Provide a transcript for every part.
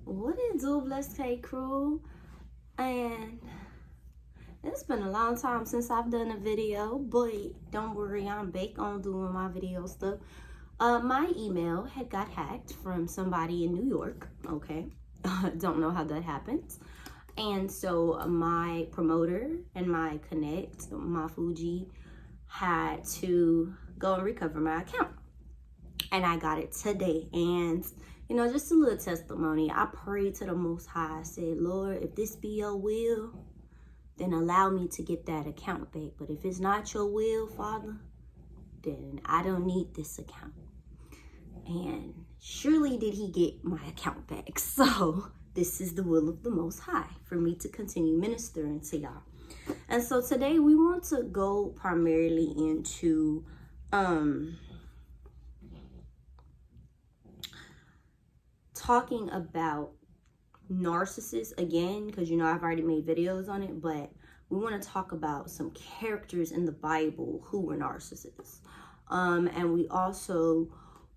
What it do, Blessed K crew? And it's been a long time since I've done a video, but don't worry, I'm back on doing my video stuff. My email had got hacked from somebody in New York, okay? Don't know how that happens. And so my promoter and my connect, my Fuji, had to go and recover my account. And I got it today. And you know, just a little testimony. I prayed to the Most High. I said, Lord, if this be your will, then allow me to get that account back. But if it's not your will, Father, then I don't need this account. And surely did he get my account back. So this is the will of the Most High for me to continue ministering to y'all. And so today we want to go primarily into talking about narcissists again, because you know I've already made videos on it, but we want to talk about some characters in the Bible who were narcissists. And we also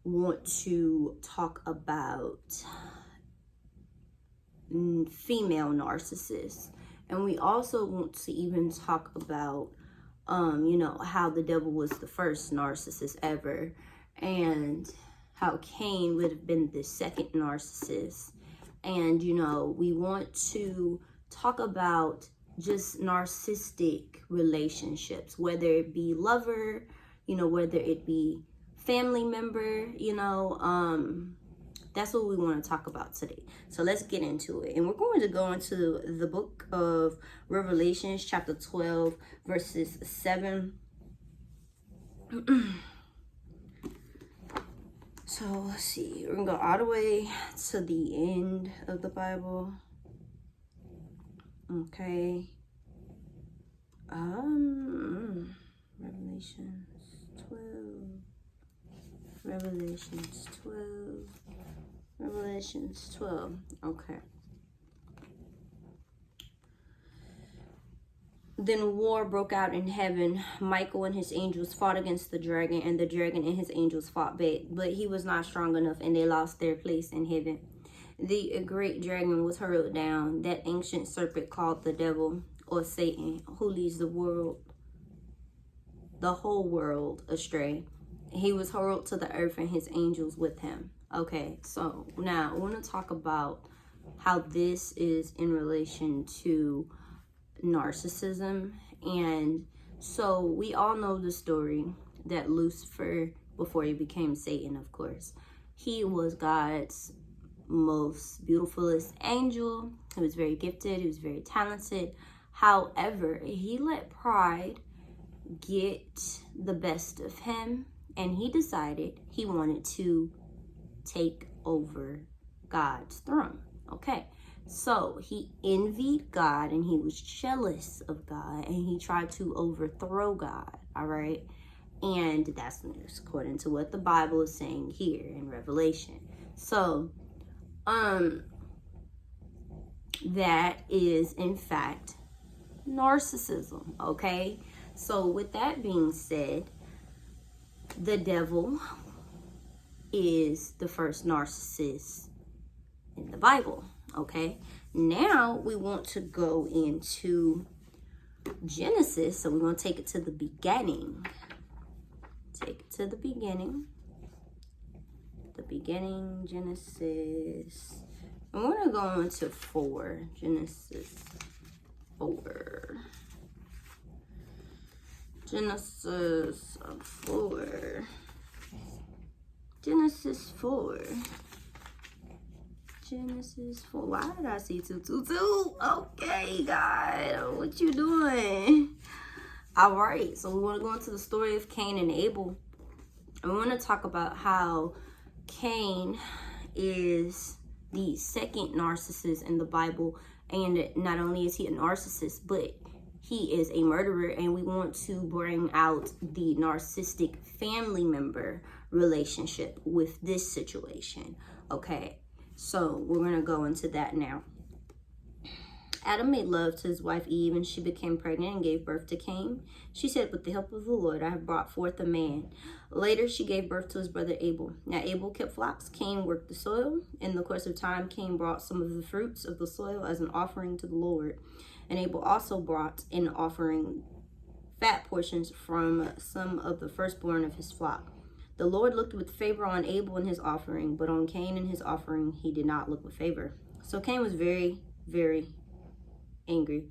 want to talk about female narcissists. And we also want to even talk about, you know, how the devil was the first narcissist ever, and how Cain would have been the second narcissist. And, you know, we want to talk about just narcissistic relationships, whether it be lover, you know, whether it be family member, you know, that's what we want to talk about today. So let's get into it. And we're going to go into the book of Revelations, chapter 12, verses 7. So let's see, we're gonna go all the way to the end of the Bible. Okay. Revelations 12. Revelations 12. Revelations 12. Okay. Then war broke out in heaven. Michael and his angels fought against the dragon, and the dragon and his angels fought back. But he was not strong enough, and they lost their place in heaven. The great dragon was hurled down, that ancient serpent called the devil, or Satan, who leads the whole world astray. He was hurled to the earth, and his angels with him. Okay, so now I want to talk about how this is in relation to narcissism. And so we all know the story that Lucifer, before he became Satan, of course, he was God's most beautifulest angel. He was very gifted, he was very talented. However, he let pride get the best of him, and he decided he wanted to take over God's throne. Okay, so he envied God, and he was jealous of God, and he tried to overthrow God, all right? And that's according to what the Bible is saying here in Revelation. So, that is, in fact, narcissism, okay? So, with that being said, the devil is the first narcissist in the Bible. Okay, now we want to go into Genesis. So we're going to take it to the beginning. Take it to the beginning. The beginning, Genesis. And we're going to go into 4. Genesis 4. Genesis 4. Genesis 4. Genesis 4. Why did I see 222? Okay, God, what you doing? All right, so we want to go into the story of Cain and Abel. And we want to talk about how Cain is the second narcissist in the Bible. And not only is he a narcissist, but he is a murderer. And we want to bring out the narcissistic family member relationship with this situation. Okay. So we're going to go into that now. Adam made love to his wife Eve, and she became pregnant and gave birth to Cain. She said, with the help of the Lord, I have brought forth a man. Later, she gave birth to his brother Abel. Now, Abel kept flocks. Cain worked the soil. In the course of time, Cain brought some of the fruits of the soil as an offering to the Lord. And Abel also brought in offering fat portions from some of the firstborn of his flock. The Lord looked with favor on Abel and his offering, but on Cain and his offering he did not look with favor. So Cain was very, very angry,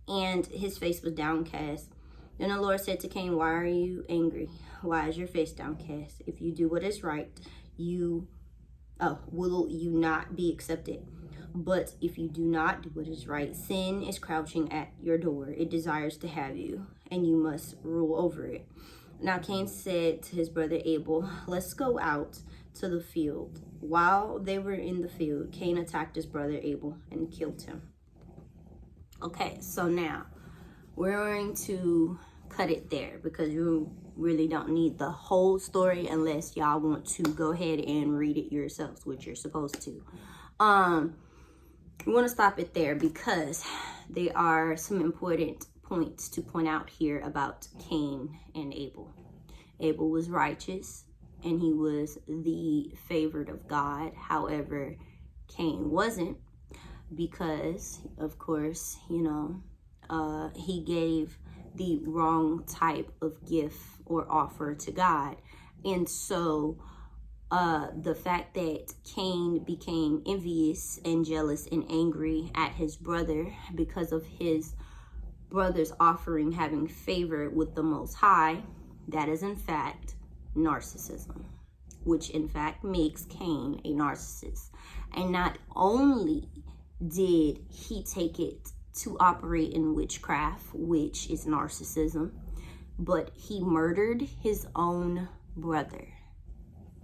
and his face was downcast. Then the Lord said to Cain, why are you angry? Why is your face downcast? If you do what is right, will you not be accepted? But if you do not do what is right, sin is crouching at your door. It desires to have you, and you must rule over it. Now Cain said to his brother Abel, let's go out to the field. While they were in the field, Cain attacked his brother Abel and killed him. Okay, so now we're going to cut it there because you really don't need the whole story unless y'all want to go ahead and read it yourselves, which you're supposed to. We want to stop it there because there are some important points to point out here about Cain and Abel. Abel was righteous and he was the favored of God. However, Cain wasn't, because of course, he gave the wrong type of gift or offer to God. And so the fact that Cain became envious and jealous and angry at his brother because of his brother's offering having favor with the Most High, that is in fact narcissism, which in fact makes Cain a narcissist. And not only did he take it to operate in witchcraft, which is narcissism, but he murdered his own brother.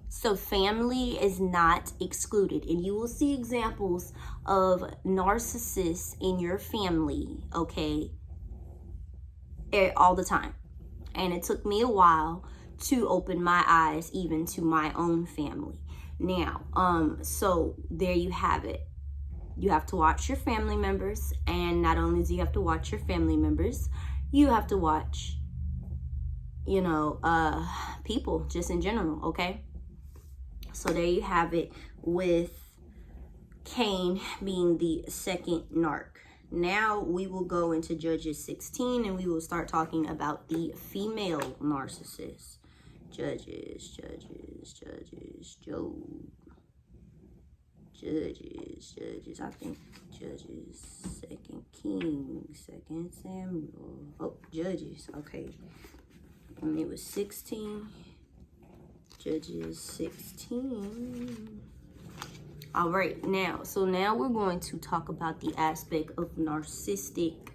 So family is not excluded, and you will see examples of narcissists in your family, okay, all the time. And it took me a while to open my eyes even to my own family. Now, so there you have it. You have to watch your family members, and not only do you have to watch your family members, you have to watch, people just in general, okay? So there you have it with Cain being the second narc. Now we will go into Judges 16 and we will start talking about the female narcissist. Judges, Job. Judges, I think Judges, 2 Kings, 2 Samuel. Oh, Judges, okay. And it was 16. Judges 16. All right, now we're going to talk about the aspect of narcissistic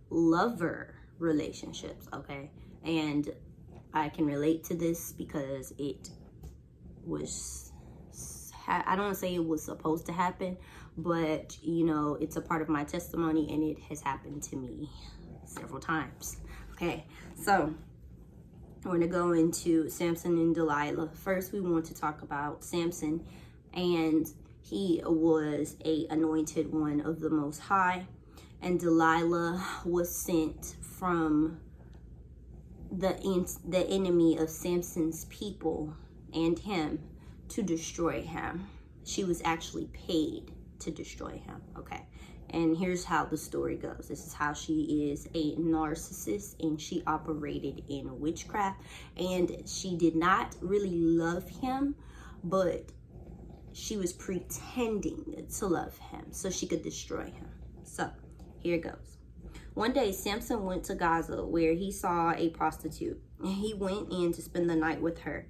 lover relationships, okay? And I can relate to this because it was, I don't want to say it was supposed to happen, but it's a part of my testimony and it has happened to me several times. Okay, so we're going to go into Samson and Delilah. First, we want to talk about Samson, and he was a anointed one of the Most High, and Delilah was sent from the enemy of Samson's people and him to destroy him. She was actually paid to destroy him, okay? And here's how the story goes. This is how she is a narcissist, and she operated in witchcraft, and she did not really love him, but she was pretending to love him so she could destroy him. So here it goes. One day, Samson went to Gaza where he saw a prostitute. He went in to spend the night with her.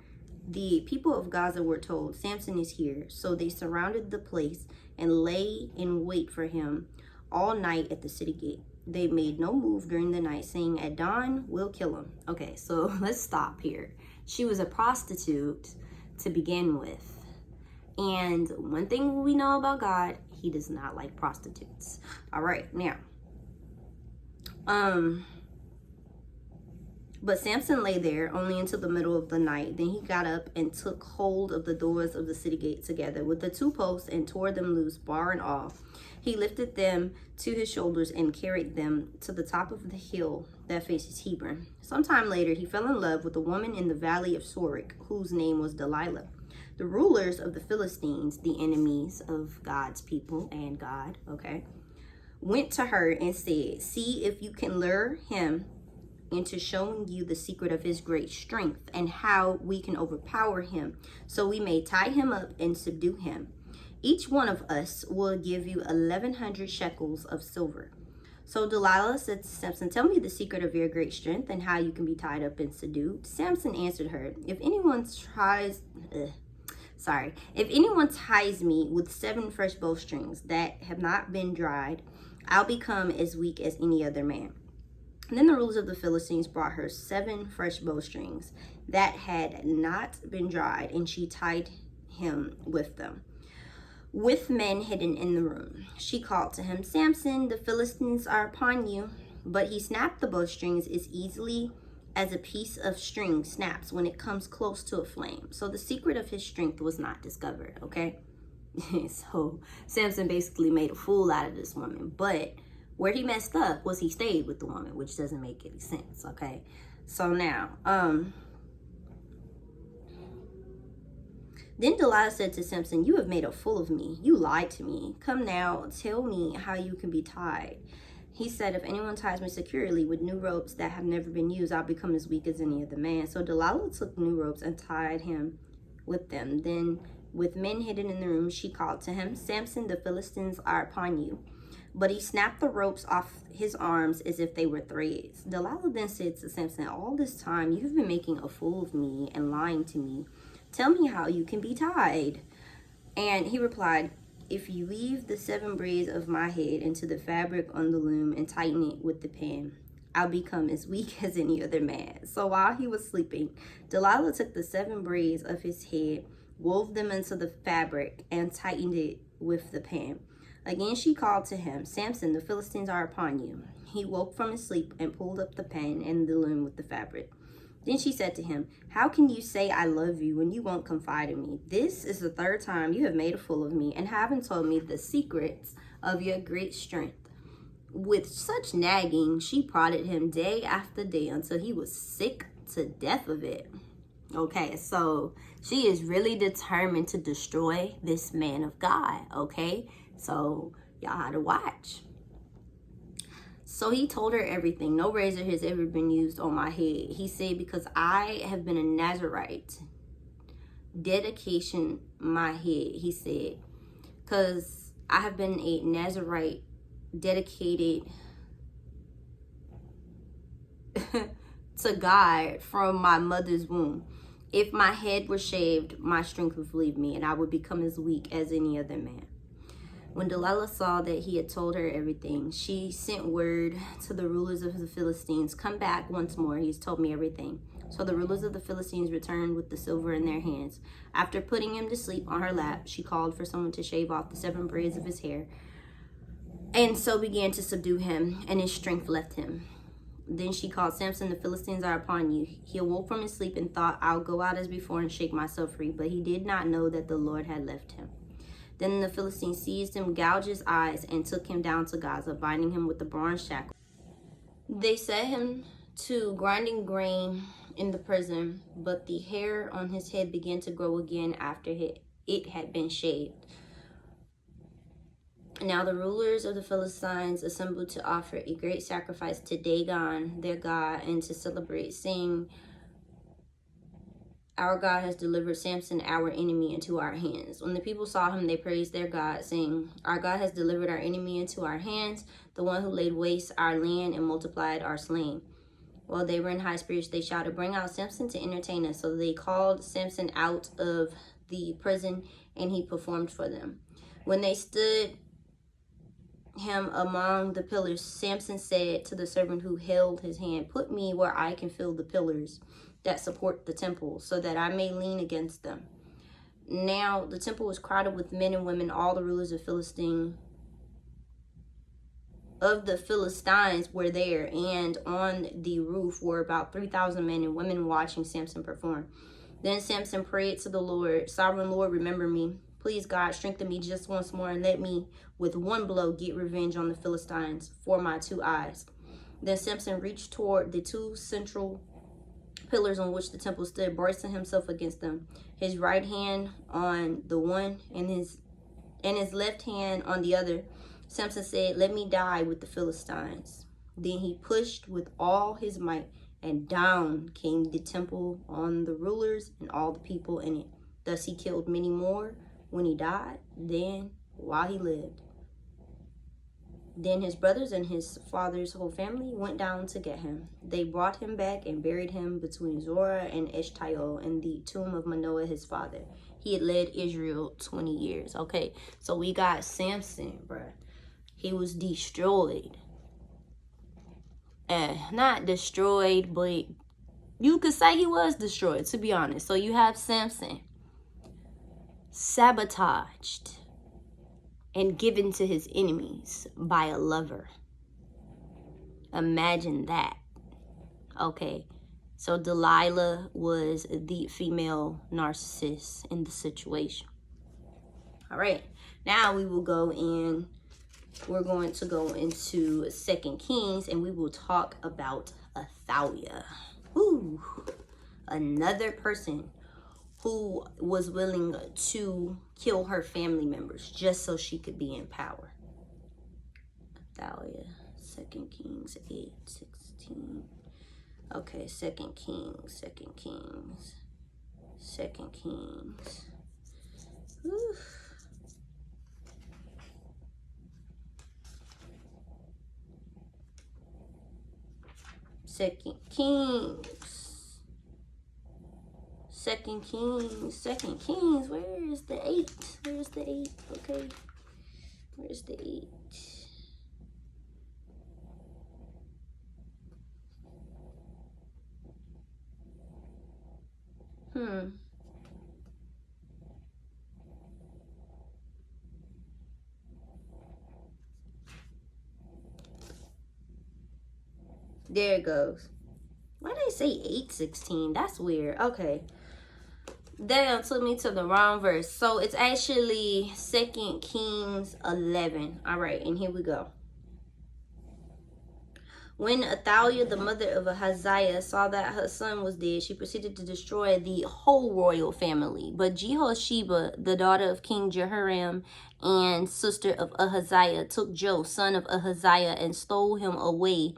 The people of Gaza were told, Samson is here. So they surrounded the place and lay in wait for him all night at the city gate. They made no move during the night, saying, at dawn, we'll kill him. Okay, so let's stop here. She was a prostitute to begin with. And one thing we know about God, he does not like prostitutes. All right, now. But Samson lay there only until the middle of the night. Then he got up and took hold of the doors of the city gate together with the two posts and tore them loose, bar and all. He lifted them to his shoulders and carried them to the top of the hill that faces Hebron. Sometime later, he fell in love with a woman in the valley of Sorek, whose name was Delilah. The rulers of the Philistines, the enemies of God's people and God, went to her and said, "See if you can lure him into showing you the secret of his great strength and how we can overpower him, so we may tie him up and subdue him. Each one of us will give you 1,100 shekels of silver." So Delilah said to Samson, "Tell me the secret of your great strength and how you can be tied up and subdued." Samson answered her, If anyone ties me with 7 fresh bowstrings that have not been dried, I'll become as weak as any other man." And then the rulers of the Philistines brought her 7 fresh bowstrings that had not been dried, and she tied him with them, with men hidden in the room. She called to him, "Samson, the Philistines are upon you." But he snapped the bowstrings as easily as a piece of string snaps when it comes close to a flame. So the secret of his strength was not discovered, So Samson basically made a fool out of this woman. But where he messed up was he stayed with the woman, which doesn't make any sense, So now, then Delilah said to Samson, "You have made a fool of me. You lied to me. Come now, tell me how you can be tied." He said, "If anyone ties me securely with new ropes that have never been used, I'll become as weak as any other man." So Delilah took new ropes and tied him with them. Then, with men hidden in the room, she called to him, "Samson, the Philistines are upon you." But he snapped the ropes off his arms as if they were threads. Delilah then said to Samson, "All this time you have been making a fool of me and lying to me. Tell me how you can be tied." And he replied, "If you weave the 7 braids of my head into the fabric on the loom and tighten it with the pin, I'll become as weak as any other man." So while he was sleeping, Delilah took the 7 braids of his head, wove them into the fabric, and tightened it with the pin. Again she called to him, "Samson, the Philistines are upon you." He woke from his sleep and pulled up the pin and the loom with the fabric. Then she said to him, "How can you say I love you when you won't confide in me? This is the 3rd time you have made a fool of me and haven't told me the secrets of your great strength." With such nagging, she prodded him day after day until he was sick to death of it. So she is really determined to destroy this man of God, So y'all had to watch. So he told her everything. "No razor has ever been used on my head." He said, "Because I have been a Nazarite. Dedication my head," he said. "Because I have been a Nazarite dedicated to God from my mother's womb. If my head were shaved, my strength would leave me, and I would become as weak as any other man." When Delilah saw that he had told her everything, she sent word to the rulers of the Philistines, "Come back once more. He's told me everything." So the rulers of the Philistines returned with the silver in their hands. After putting him to sleep on her lap, she called for someone to shave off the 7 braids of his hair, and so began to subdue him, and his strength left him. Then she called, "Samson, the Philistines are upon you." He awoke from his sleep and thought, "I'll go out as before and shake myself free." But he did not know that the Lord had left him. Then the Philistines seized him, gouged his eyes, and took him down to Gaza, binding him with the bronze shackle. They set him to grinding grain in the prison, but the hair on his head began to grow again after it had been shaved. Now the rulers of the Philistines assembled to offer a great sacrifice to Dagon, their god, and to celebrate, saying, "Our God has delivered Samson, our enemy, into our hands." When the people saw him, they praised their God, saying, "Our God has delivered our enemy into our hands, the one who laid waste our land and multiplied our slain." While they were in high spirits, they shouted, "Bring out Samson to entertain us." So they called Samson out of the prison, and he performed for them. When they stood him among the pillars, Samson said to the servant who held his hand, "Put me where I can feel the pillars that support the temple, so that I may lean against them." Now the temple was crowded with men and women. All the rulers of the Philistines were there, and on the roof were about 3,000 men and women watching Samson perform. Then Samson prayed to the Lord, "Sovereign Lord, remember me. Please, God, strengthen me just once more and let me, with one blow, get revenge on the Philistines for my 2 eyes. Then Samson reached toward the 2 central pillars on which the temple stood, bracing himself against them, his right hand on the one and his left hand on the other. Samson said, "Let me die with the Philistines." Then he pushed with all his might, and down came the temple on the rulers and all the people in it. Thus he killed many more when he died than while he lived. Then his brothers and his father's whole family went down to get him. They brought him back and buried him between Zorah and Eshtaol in the tomb of Manoah his father. He had led Israel 20 years. Okay, so we got Samson, bruh. He was destroyed. Not destroyed, but you could say he was destroyed, to be honest. So you have Samson sabotaged and given to his enemies by a lover. Imagine that. Okay, so Delilah was the female narcissist in the situation. All right, now we will go in. We're going to go into 2 Kings, and we will talk about Athaliah. Ooh, another person who was willing to kill her family members just so she could be in power. Athaliah, 2 Kings 8:16. Okay, 2 Kings. 2 Kings. Ooh. 2 Kings. 2 Kings. 2 Kings. Where is the 8? Where's the 8? Okay. Where's the 8? There it goes. Why did they say 8:16? That's weird. Okay. That took me to the wrong verse. So it's actually 2 Kings 11. All right, and here we go. When Athaliah, the mother of Ahaziah, saw that her son was dead, she proceeded to destroy the whole royal family. But Jehosheba, the daughter of King Jehoram and sister of Ahaziah, took Joe, son of Ahaziah, and stole him away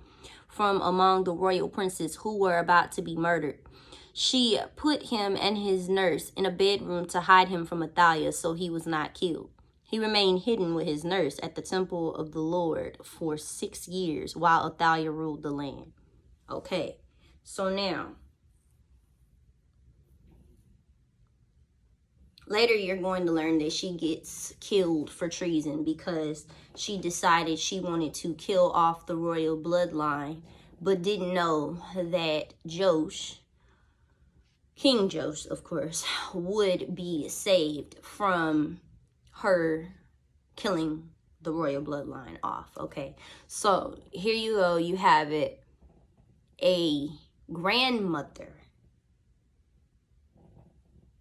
from among the royal princes who were about to be murdered. She put him and his nurse in a bedroom to hide him from Athaliah so he was not killed. He remained hidden with his nurse at the temple of the Lord for 6 years while Athaliah ruled the land. Okay, so now, later you're going to learn that she gets killed for treason because she decided she wanted to kill off the royal bloodline, but didn't know that Josh, King Josh, of course, would be saved from her killing the royal bloodline off. Okay, so here you go. You have it. A grandmother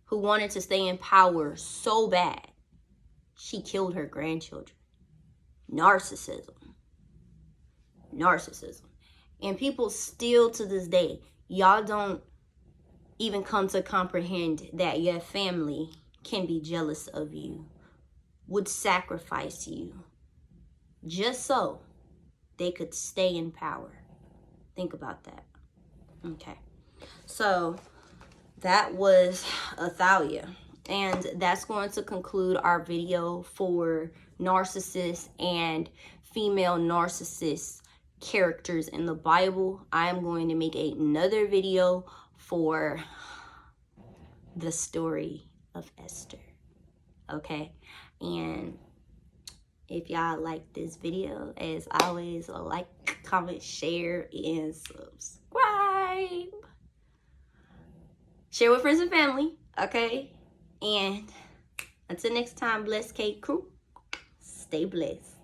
who wanted to stay in power so bad, she killed her grandchildren. Narcissism. And people still to this day, y'all don't even come to comprehend that your family can be jealous of you, would sacrifice you, just so they could stay in power. Think about that. Okay, so that was Athaliah, and that's going to conclude our video for narcissists and female narcissist characters in the Bible. I am going to make another video for the story of Esther. Okay, and if y'all like this video, as always, like, comment, share, and subscribe. Share with friends and family, okay? And until next time, bless K Crew. Stay blessed.